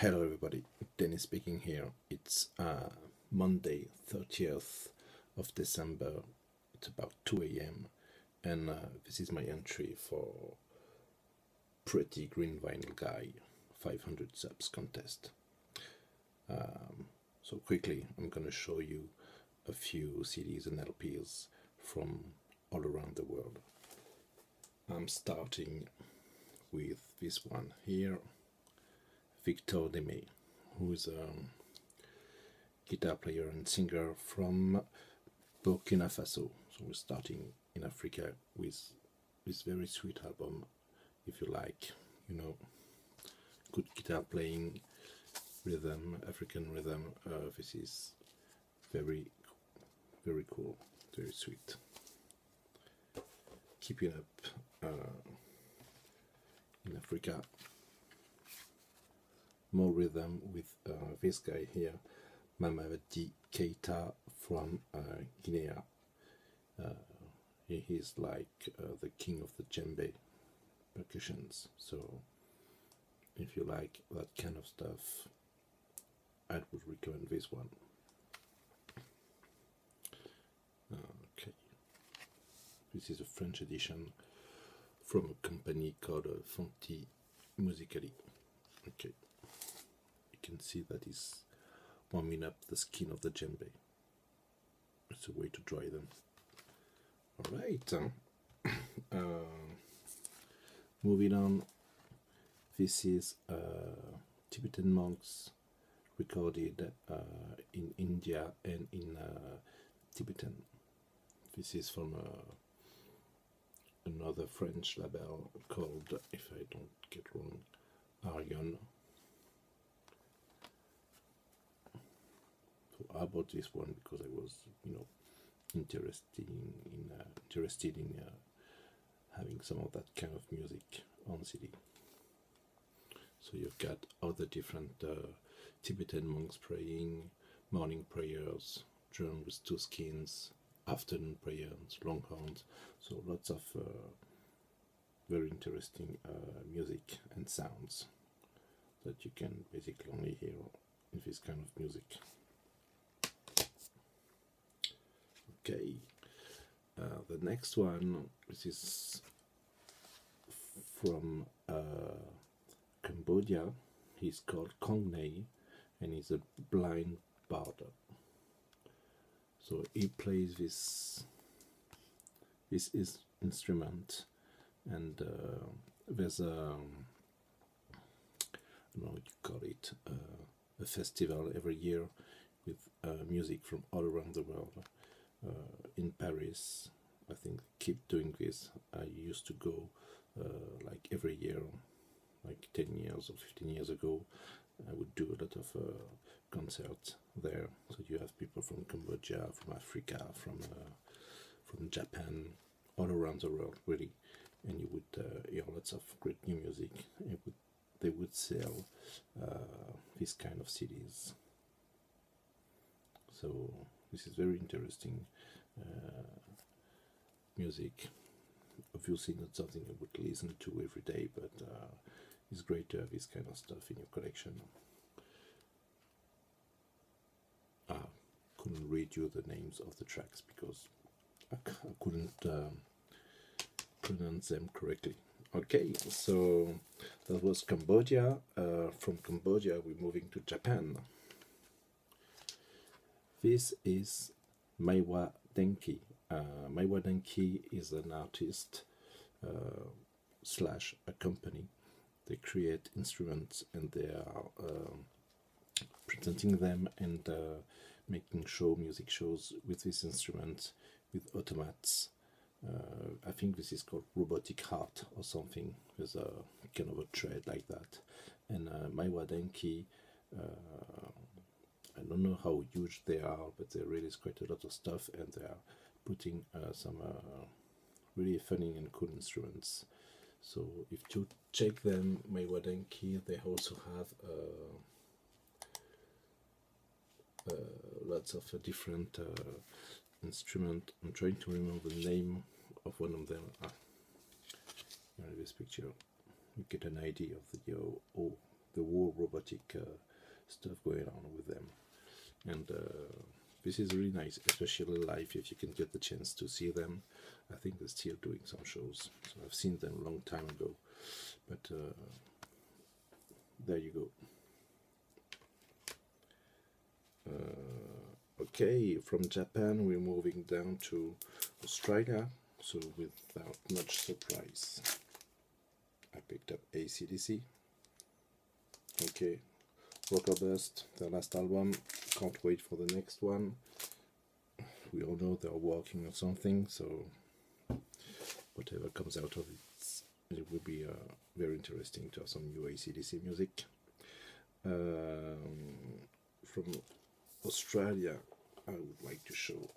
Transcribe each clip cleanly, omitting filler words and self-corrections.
Hello everybody, Dennis speaking here. It's Monday 30th of December. It's about 2 a.m. and this is my entry for Pretty Green Vinyl Guy 500 subs contest. So quickly I'm gonna show you a few CDs and LPs from all around the world. I'm starting with this one here, Victor Demey, who is a guitar player and singer from Burkina Faso. So we're starting in Africa with this very sweet album. If you like, good guitar playing, rhythm, African rhythm, this is very, very cool, very sweet. Keeping up in Africa, more rhythm with this guy here, Mamadi Keita from Guinea. He is like the king of the djembe percussions, so if you like that kind of stuff, I would recommend this one. Okay, this is a French edition from a company called Fonti Musicali. Okay, you can see that is warming up the skin of the djembe. It's a way to dry them. All right, moving on. This is Tibetan monks recorded in India and in Tibetan. This is from another French label called, if I don't get wrong, Arion. So I bought this one because I was, interested in having some of that kind of music on CD. So you've got other different Tibetan monks praying, morning prayers, drum with two skins, afternoon prayers, long horns. So lots of very interesting music and sounds that you can basically only hear in this kind of music. Okay, the next one, this is from Cambodia. He's called Kong Nay, and he's a blind bard. So he plays this instrument, and there's a, I don't know what you call it, a festival every year with music from all around the world. In Paris, I think keep doing this. I used to go like every year, like 10 years or 15 years ago. I would do a lot of concerts there. So you have people from Cambodia, from Africa, from Japan, all around the world really, and you would hear lots of great new music. They would sell this kind of CDs. So this is very interesting music. Obviously not something I would listen to every day, but it's great to have this kind of stuff in your collection. I couldn't read you the names of the tracks because I couldn't pronounce them correctly. Okay, so that was Cambodia. From Cambodia we're moving to Japan. This is Maiwa Denki. Maiwa Denki is an artist slash a company. They create instruments and they are presenting them and making music shows with this instrument, with automats. I think this is called robotic heart or something. There's a kind of a thread like that. And Maiwa Denki, I don't know how huge they are, but they release quite a lot of stuff, and they are putting some really funny and cool instruments. So if you check them, Maiwa Denki, they also have lots of different instruments. I'm trying to remember the name of one of them. Here in this picture, you get an idea of the the whole robotic stuff going on with them. And this is really nice, especially live if you can get the chance to see them. I think they're still doing some shows, so I've seen them a long time ago. But there you go. Okay, from Japan we're moving down to Australia, so without much surprise I picked up AC/DC. Okay, Rockerburst, their last album, can't wait for the next one. We all know they're working on something, so whatever comes out of it, it will be very interesting to have some new AC/DC music. From Australia, I would like to show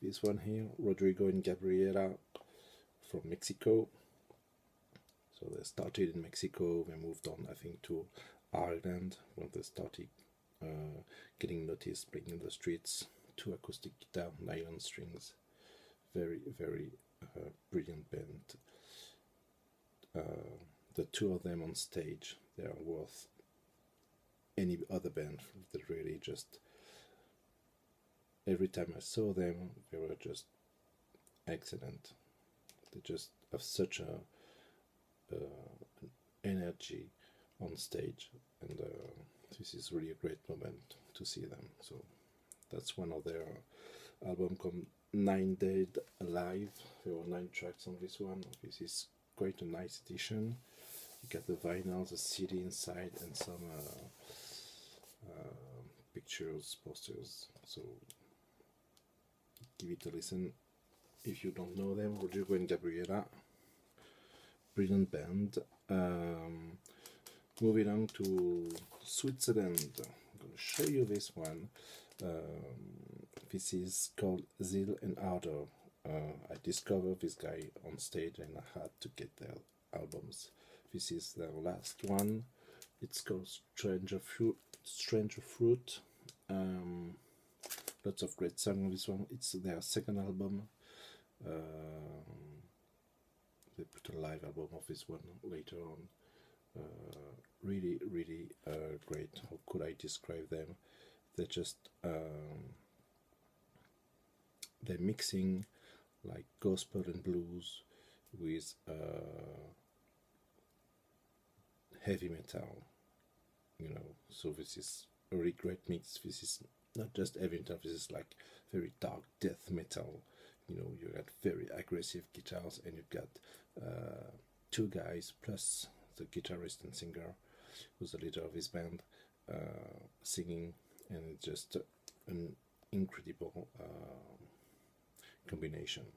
this one here, Rodrigo and Gabriela from Mexico. So they started in Mexico, they moved on, I think, to Ireland when they started getting noticed, playing in the streets. 2 acoustic guitar, nylon strings, very, very brilliant band. The 2 of them on stage, they are worth any other band. They really just, every time I saw them, they were just excellent. They just have such an energy on stage, and this is really a great moment to see them. So that's one of their album called 9 Dead Alive. There were 9 tracks on this one. This is quite a nice edition. You get the vinyl, the CD inside, and some pictures, posters. So give it a listen if you don't know them. Rodrigo and Gabriela, brilliant band. Moving on to Switzerland, I'm going to show you this one. This is called Zeal and Ardor. I discovered this guy on stage and I had to get their albums. This is their last one. It's called Stranger Fruit. Lots of great songs on this one. It's their second album. They put a live album of this one later on. Really, really great. How could I describe them? They're just they're mixing like gospel and blues with heavy metal, you know. So this is a really great mix. This is not just heavy metal. This is like very dark death metal. You know, you got very aggressive guitars, and you've got 2 guys plus the guitarist and singer, who's the leader of his band, singing, and it's just an incredible combination.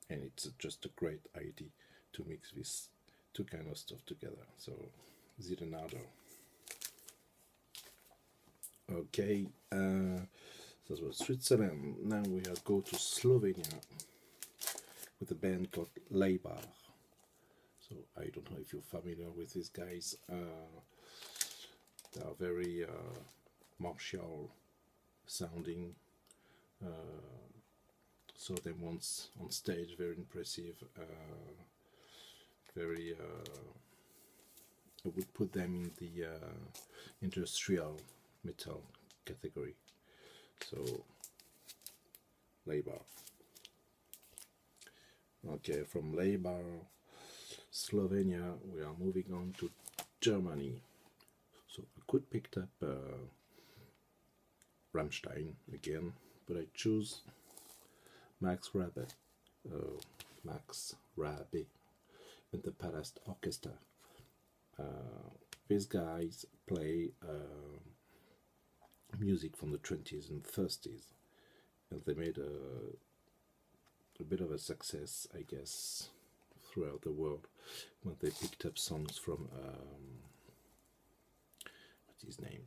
And it's just a great idea to mix these 2 kind of stuff together. So, Zeal and Ardor. Okay, that was Switzerland. Now we are go to Slovenia with a band called Leibar. So I don't know if you're familiar with these guys. They are very martial sounding. So them once on stage, very impressive. Very. I would put them in the industrial metal category. So Leibar. Okay, from Leibar, Slovenia, we are moving on to Germany. So I could pick up Rammstein again, but I choose Max Rabe and the Palace Orchestra. These guys play music from the 20s and 30s, and they made a bit of a success, I guess, throughout the world when they picked up songs from what's his name?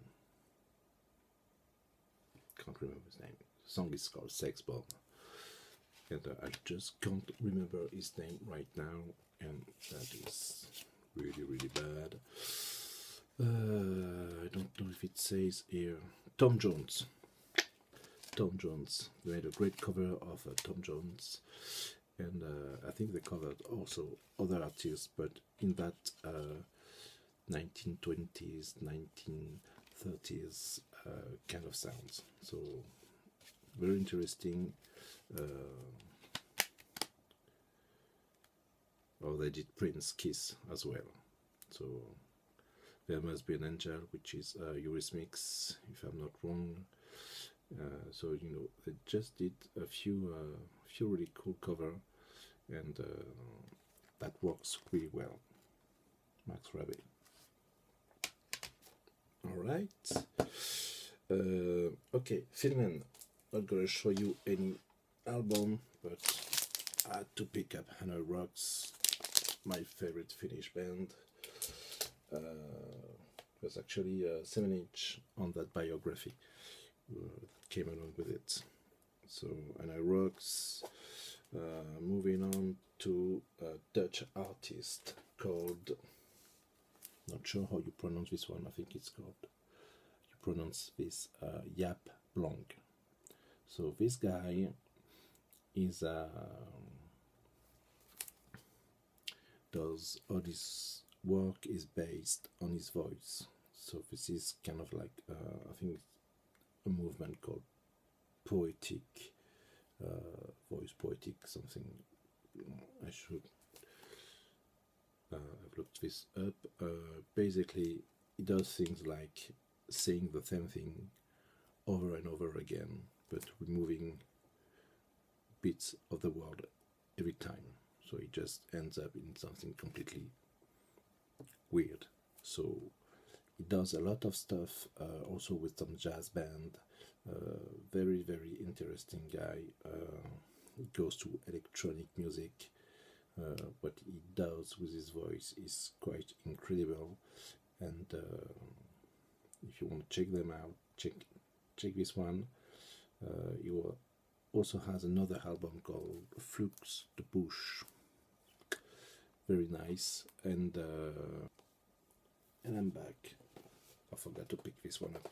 Can't remember his name. The song is called Sex Bomb, and I just can't remember his name right now, and that is really, really bad. I don't know if it says here. Tom Jones. Tom Jones. They made a great cover of Tom Jones, and I think they covered also other artists, but in that 1920s, 1930s kind of sounds. So very interesting. Oh, they did Prince Kiss as well. So There Must Be an Angel, which is Eurythmics, if I'm not wrong. So you know, they just did a few really cool cover, and that works really well. Max Rabbit. All right. Okay, Finland. Not gonna show you any album, but I had to pick up Hanoi Rocks, my favorite Finnish band. There's actually a 7-inch on that biography that came along with it. So Hanoi Rocks. Moving on to a Dutch artist called, not sure how you pronounce this one, I think it's called, you pronounce this Jaap Blanc. So this guy is does all his work is based on his voice. So this is kind of like I think a movement called poetic voice poetic something. I should I've looked this up. Basically, it does things like saying the same thing over and over again, but removing bits of the word every time. So it just ends up in something completely weird. So it does a lot of stuff, also with some jazz band. Very, very interesting guy. He goes to electronic music. What he does with his voice is quite incredible. And if you want to check them out, check this one. He also has another album called Flux de Bouche. Very nice. And I'm back. I forgot to pick this one up.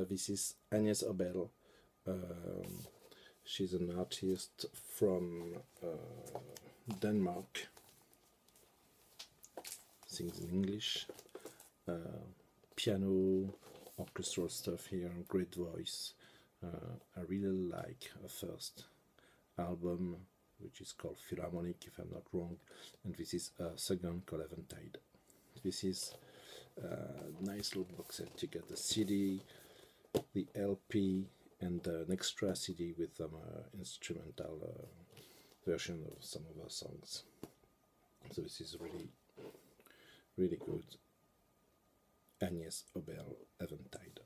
This is Agnes Obel. She's an artist from Denmark. Sings in English. Piano, orchestral stuff here, great voice. I really like her first album, which is called Philharmonic, if I'm not wrong, and this is a second called Eventide. This is a nice little box set. You get the CD, the LP, and an extra CD with some instrumental version of some of her songs. So this is really, really good. Agnes Obel, Eventide.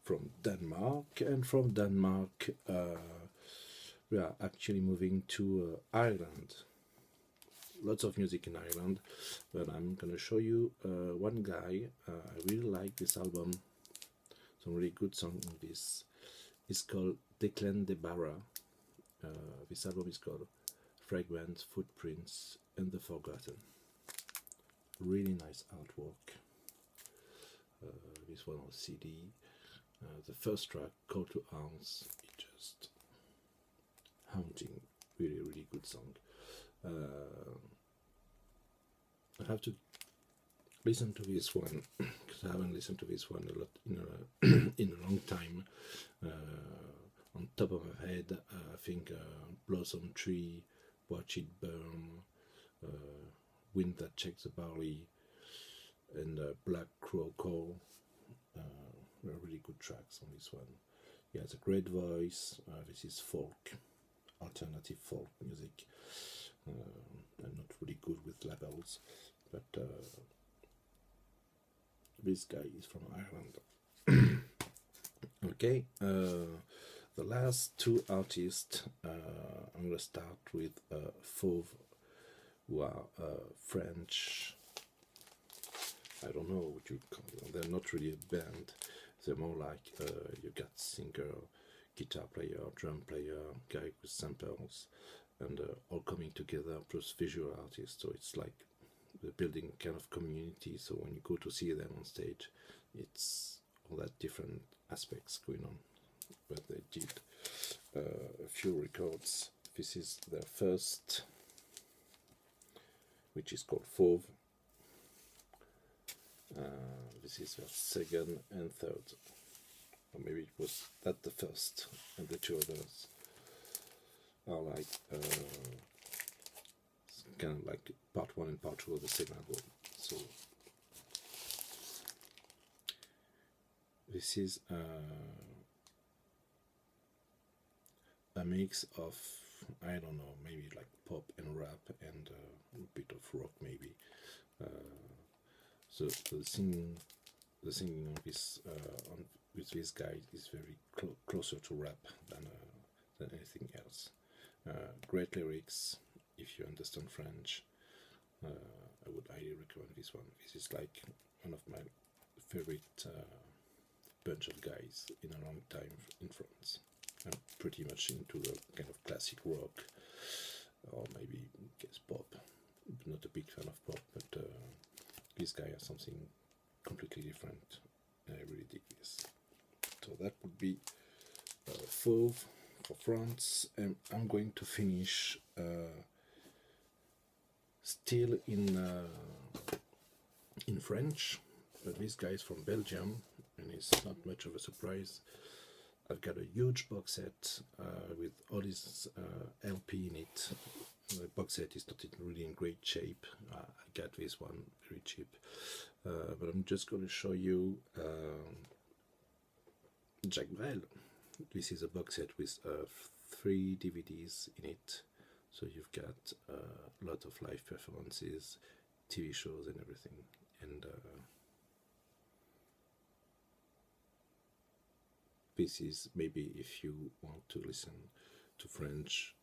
From Denmark, and from Denmark we are actually moving to Ireland. Lots of music in Ireland, but I'm gonna show you one guy. I really like this album. Some really good song in this. It's called Declan de Barra. This album is called Fragments, Footprints, and the Forgotten. Really nice artwork. This one on CD. The first track, Call to Arms, is just haunting. Really, really good song. I have to listen to this one because I haven't listened to this one a lot in a long time. On top of my head, I think Blossom Tree, Watch It Burn, Wind That Shakes the Barley, and Black Crow Call. Really good tracks on this one. He has a great voice. This is folk, alternative folk music. I'm not really good with labels, but this guy is from Ireland. Okay, the last two artists, I'm going to start with Fauve, who are French. I don't know what you call them. They're not really a band. They're more like you got singer, guitar player, drum player, guy with samples, and all coming together, plus visual artists. So it's like they're building kind of community. So when you go to see them on stage, it's all that different aspects going on. But they did a few records. This is their first, which is called Fauve. This is the second and third, or maybe it was that the first, and the two others are like kind of like part one and part two of the same album. So this is a mix of, I don't know, maybe like pop and rap and a bit of rock maybe. So the singing on this with this guy is very closer to rap than anything else. Great lyrics. If you understand French, I would highly recommend this one. This is like one of my favorite bunch of guys in a long time in France. I'm pretty much into the kind of classic rock, or maybe guess pop. Not a big fan of pop, but this guy has something completely different, and I really dig this. So that would be Fauve for France, and I'm going to finish still in French, but this guy is from Belgium, and it's not much of a surprise. I've got a huge box set with all his LP in it. The box set is not really in great shape. I got this one very cheap, but I'm just going to show you Jacques Brel. This is a box set with 3 DVDs in it, so you've got a lot of live performances, TV shows and everything, and this is maybe if you want to listen to French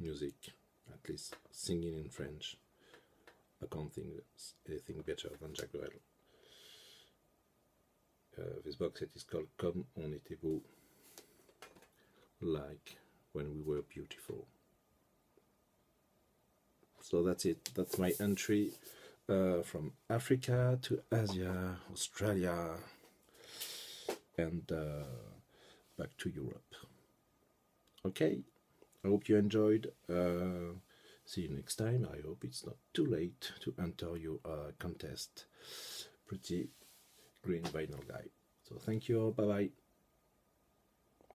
music, at least singing in French. I can't think there's anything better than Jacques Brel. This box set is called Comme on était beau, like when we were beautiful. So that's it. That's my entry from Africa to Asia, Australia, and back to Europe. Okay, I hope you enjoyed. See you next time. I hope it's not too late to enter your contest. Pretty green vinyl guy. So thank you all. Bye bye.